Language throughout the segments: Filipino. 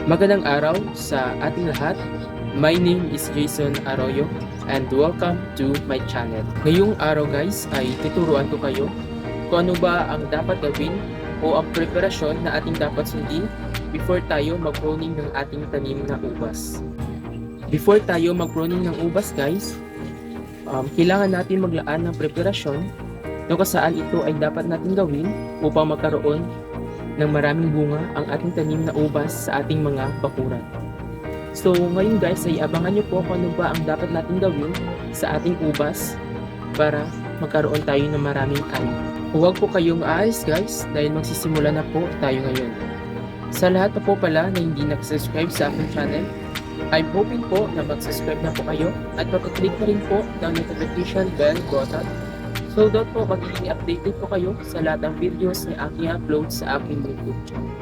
Magandang araw sa ating lahat. My name is Jason Arroyo and welcome to my channel. Ngayong araw guys ay tuturuan ko kayo kung ano ba ang dapat gawin o ang preparasyon na ating dapat sundin before tayo mag-pruning ng ating tanim na ubas. Before tayo mag-pruning ng ubas guys, kailangan natin maglaan ng preparasyon kung saan ito ay dapat natin gawin upang magkaroon ng maraming bunga ang ating tanim na ubas sa ating mga bakuran. So ngayon guys ay abangan nyo po kung ano ba ang dapat natin gawin sa ating ubas para magkaroon tayo ng maraming ani. Huwag po kayong aalis guys dahil magsisimula na po tayo ngayon. Sa lahat na po pala na hindi nag-subscribe sa aking channel, I'm hoping po na mag-subscribe na po kayo at mag-click na rin po ng notification bell button. So doon po magiging updated po kayo sa lahat ng videos na aking upload sa aking YouTube channel.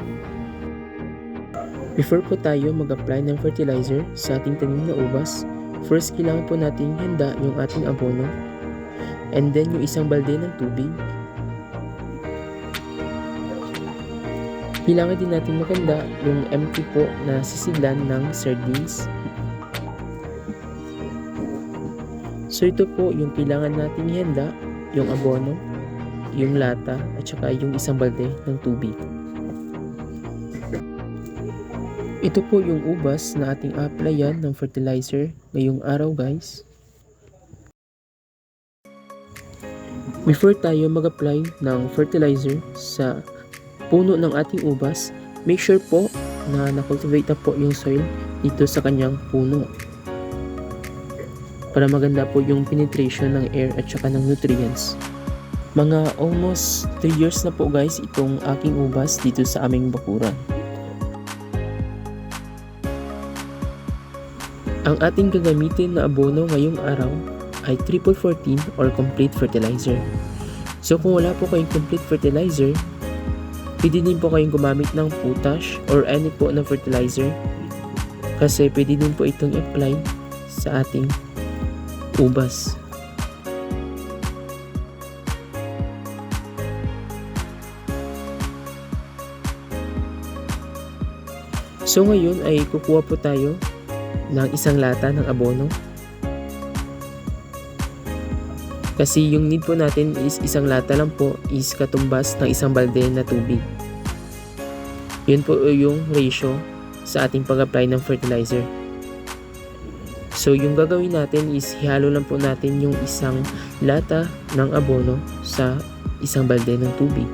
Before po tayo mag-apply ng fertilizer sa ating tanim na ubas, first kailangan po natin handa yung ating abono and then yung isang balde ng tubig. Kailangan din natin maganda yung empty po na sisidlan ng sardines. So ito po yung kailangan natin ihanda, yung abono, yung lata, at saka yung isang balde ng tubig. Ito po yung ubas na ating applyan ng fertilizer ngayong araw guys. Before tayo mag-apply ng fertilizer sa puno ng ating ubas, make sure po na na-cultivate na po yung soil dito sa kanyang puno. Para maganda po yung penetration ng air at saka ng nutrients. Mga almost 3 years na po guys itong aking ubas dito sa aming bakuran. Ang ating gagamitin na abono ngayong araw ay 3-14 or complete fertilizer. So kung wala po kayong complete fertilizer, pwede din po kayong gumamit ng potash or any po na fertilizer kasi pwede din po itong apply sa ating ubas. So ngayon ay kukuha po tayo ng isang lata ng abono. Kasi yung need po natin is isang lata lang po is katumbas ng isang balde na tubig. Yun po yung ratio sa ating pag-apply ng fertilizer. So yung gagawin natin is ihalo lang po natin yung isang lata ng abono sa isang balde ng tubig.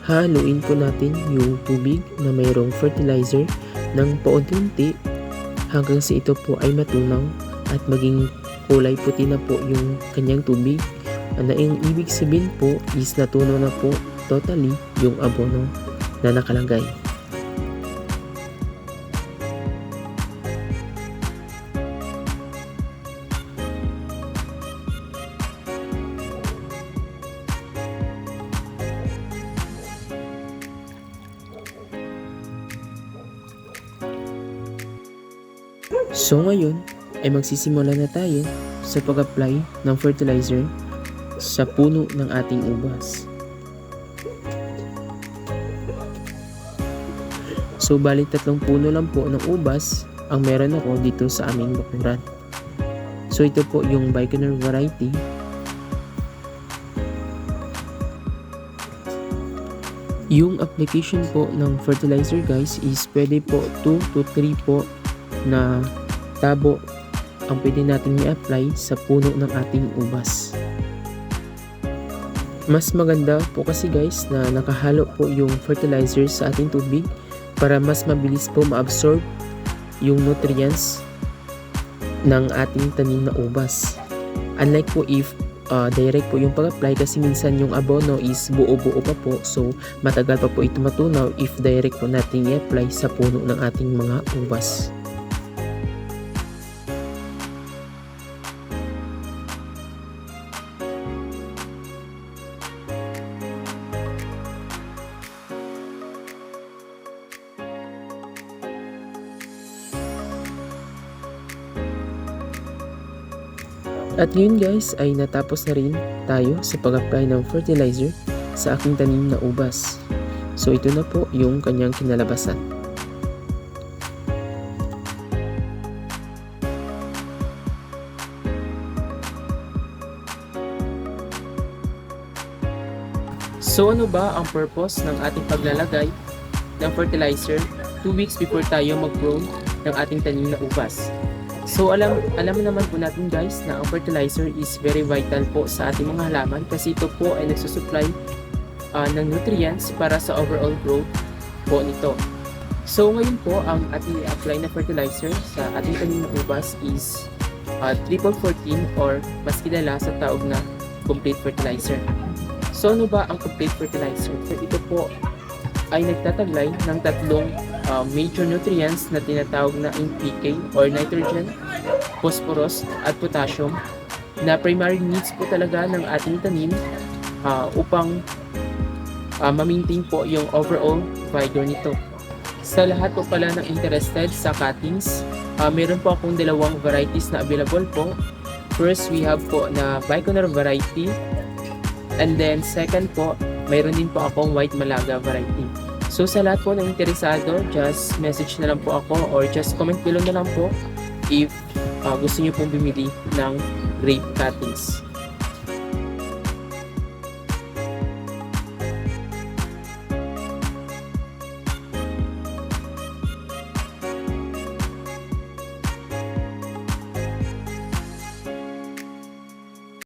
Haluin po natin yung tubig na mayroong fertilizer ng paunti-unti hanggang sa ito po ay matunaw at maging kulay puti na po yung kanyang tubig. Ang ibig sabihin po is natunaw na po totally yung abono na nakalagay. So ngayon ay magsisimula na tayo sa pag-apply ng fertilizer sa puno ng ating ubas. So bali 3 puno lang po ng ubas ang meron ako dito sa aming bakuran. So ito po yung Baikonur variety. Yung application po ng fertilizer guys is pwede po 2 to 3 po na tabo ang pwede natin i-apply sa puno ng ating ubas. Mas maganda po kasi guys na nakahalo po yung fertilizer sa ating tubig para mas mabilis po ma-absorb yung nutrients ng ating tanim na ubas. Unlike po if direct po yung pag-apply kasi minsan yung abono is buo-buo pa po, so matagal pa po ito matunaw if direct po natin i-apply sa puno ng ating mga ubas. At yun guys ay natapos na rin tayo sa pag-apply ng fertilizer sa aking tanim na ubas. So ito na po yung kanyang kinalabasan. So ano ba ang purpose ng ating paglalagay ng fertilizer 2 weeks before tayo mag-grow ng ating tanim na ubas? So alam naman po natin guys na ang fertilizer is very vital po sa ating mga halaman kasi ito po ay nagsusupply ng nutrients para sa overall growth po nito. So ngayon po ang ating i-apply na fertilizer sa ating tanim na ubas is triple 14 or mas kilala sa tawag na complete fertilizer. So ano ba ang complete fertilizer? So ito po ay nagtataglay ng tatlong major nutrients na tinatawag na NPK or nitrogen, phosphorus at potassium na primary needs po talaga ng ating tanim upang ma-maintain po yung overall vigor nito. Sa lahat po pala ng interested sa cuttings, meron po akong dalawang varieties na available po. First, we have po na Baikonur variety. And then second po, mayroon din po akong White Malaga variety. So sa lahat po ng interesado, just message na lang po ako or just comment below na lang po if gusto niyo pong bumili ng grape cuttings.